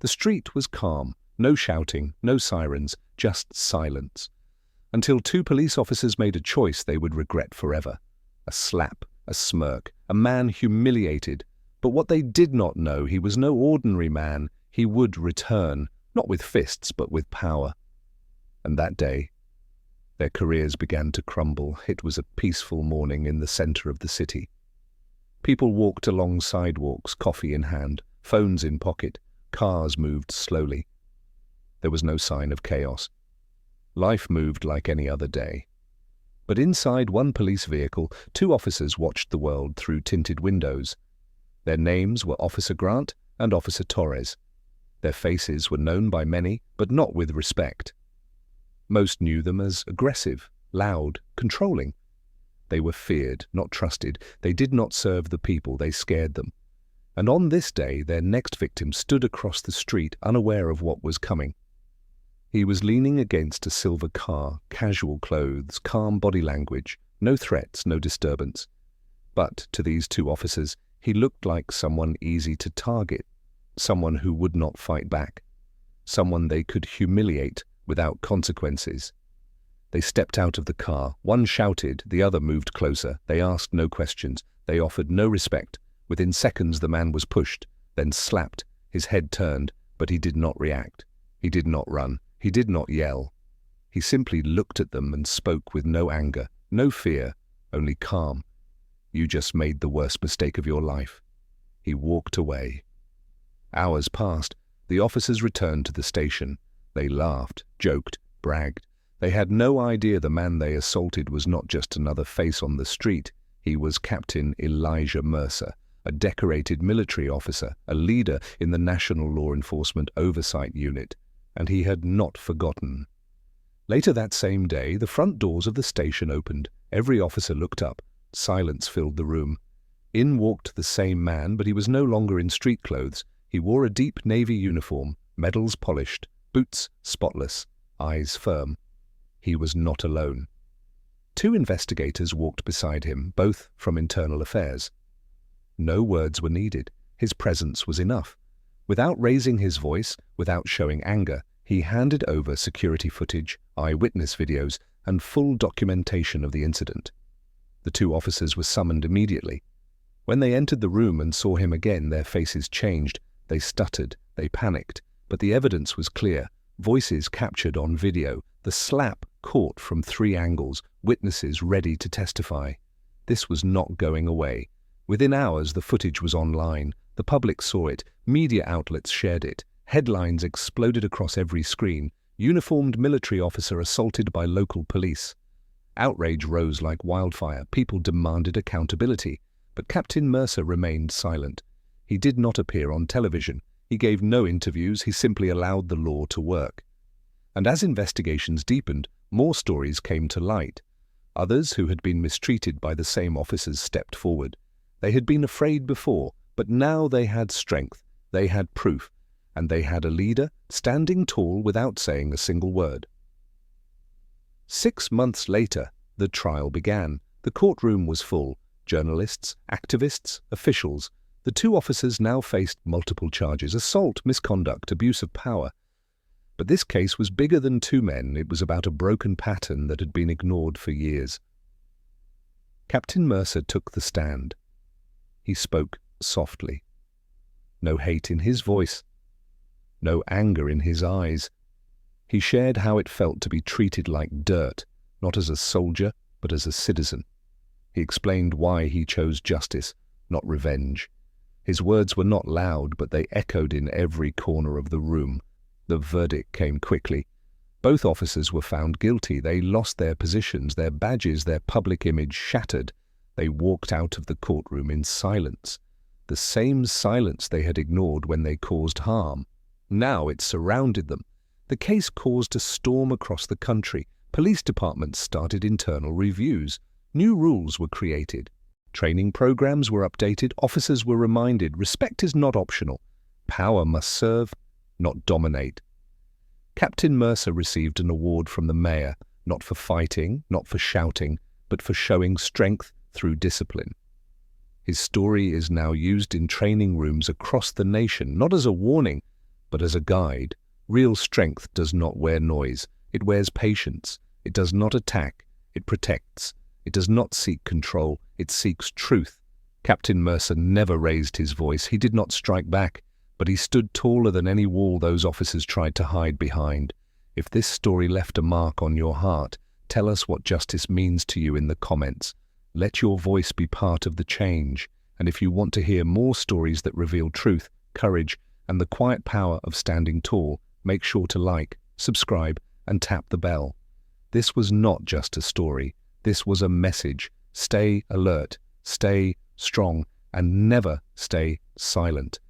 The street was calm, no shouting, no sirens, just silence. Until two police officers made a choice they would regret forever. A slap, a smirk, a man humiliated. But what they did not know, he was no ordinary man. He would return, not with fists, but with power. And that day, their careers began to crumble. It was a peaceful morning in the center of the city. People walked along sidewalks, coffee in hand, phones in pocket. Cars moved slowly. There was no sign of chaos. Life moved like any other day. But inside one police vehicle, two officers watched the world through tinted windows. Their names were Officer Grant and Officer Torres. Their faces were known by many, but not with respect. Most knew them as aggressive, loud, controlling. They were feared, not trusted. They did not serve the people, they scared them. And on this day, their next victim stood across the street, unaware of what was coming. He was leaning against a silver car, casual clothes, calm body language, no threats, no disturbance. But to these two officers, he looked like someone easy to target, someone who would not fight back, someone they could humiliate without consequences. They stepped out of the car. One shouted, the other moved closer. They asked no questions. They offered no respect. Within seconds, the man was pushed, then slapped. His head turned, but he did not react. He did not run. He did not yell. He simply looked at them and spoke with no anger, no fear, only calm. You just made the worst mistake of your life. He walked away. Hours passed. The officers returned to the station. They laughed, joked, bragged. They had no idea the man they assaulted was not just another face on the street. He was Captain Elijah Mercer, a decorated military officer, a leader in the National Law Enforcement Oversight Unit, and he had not forgotten. Later that same day, the front doors of the station opened. Every officer looked up. Silence filled the room. In walked the same man, but he was no longer in street clothes. He wore a deep navy uniform, medals polished, boots spotless, eyes firm. He was not alone. Two investigators walked beside him, both from Internal Affairs. No words were needed. His presence was enough. Without raising his voice, without showing anger, he handed over security footage, eyewitness videos, and full documentation of the incident. The two officers were summoned immediately. When they entered the room and saw him again, their faces changed. They stuttered, they panicked, but the evidence was clear. Voices captured on video, the slap caught from 3 angles, witnesses ready to testify. This was not going away. Within hours, the footage was online. The public saw it. Media outlets shared it. Headlines exploded across every screen. Uniformed military officer assaulted by local police. Outrage rose like wildfire. People demanded accountability. But Captain Mercer remained silent. He did not appear on television. He gave no interviews. He simply allowed the law to work. And as investigations deepened, more stories came to light. Others who had been mistreated by the same officers stepped forward. They had been afraid before, but now they had strength, they had proof, and they had a leader standing tall without saying a single word. 6 months later, the trial began. The courtroom was full. Journalists, activists, officials. The two officers now faced multiple charges: assault, misconduct, abuse of power. But this case was bigger than two men. It was about a broken pattern that had been ignored for years. Captain Mercer took the stand. He spoke softly. No hate in his voice. No anger in his eyes. He shared how it felt to be treated like dirt, not as a soldier, but as a citizen. He explained why he chose justice, not revenge. His words were not loud, but they echoed in every corner of the room. The verdict came quickly. Both officers were found guilty. They lost their positions, their badges, their public image shattered. They walked out of the courtroom in silence. The same silence they had ignored when they caused harm. Now it surrounded them. The case caused a storm across the country. Police departments started internal reviews. New rules were created. Training programs were updated. Officers were reminded respect is not optional. Power must serve, not dominate. Captain Mercer received an award from the mayor, not for fighting, not for shouting, but for showing strength through discipline. His story is now used in training rooms across the nation, not as a warning, but as a guide. Real strength does not wear noise. It wears patience. It does not attack. It protects. It does not seek control. It seeks truth. Captain Mercer never raised his voice. He did not strike back, but he stood taller than any wall those officers tried to hide behind. If this story left a mark on your heart, tell us what justice means to you in the comments. Let your voice be part of the change. And if you want to hear more stories that reveal truth, courage, and the quiet power of standing tall, make sure to like, subscribe, and tap the bell. This was not just a story. This was a message. Stay alert, stay strong, and never stay silent.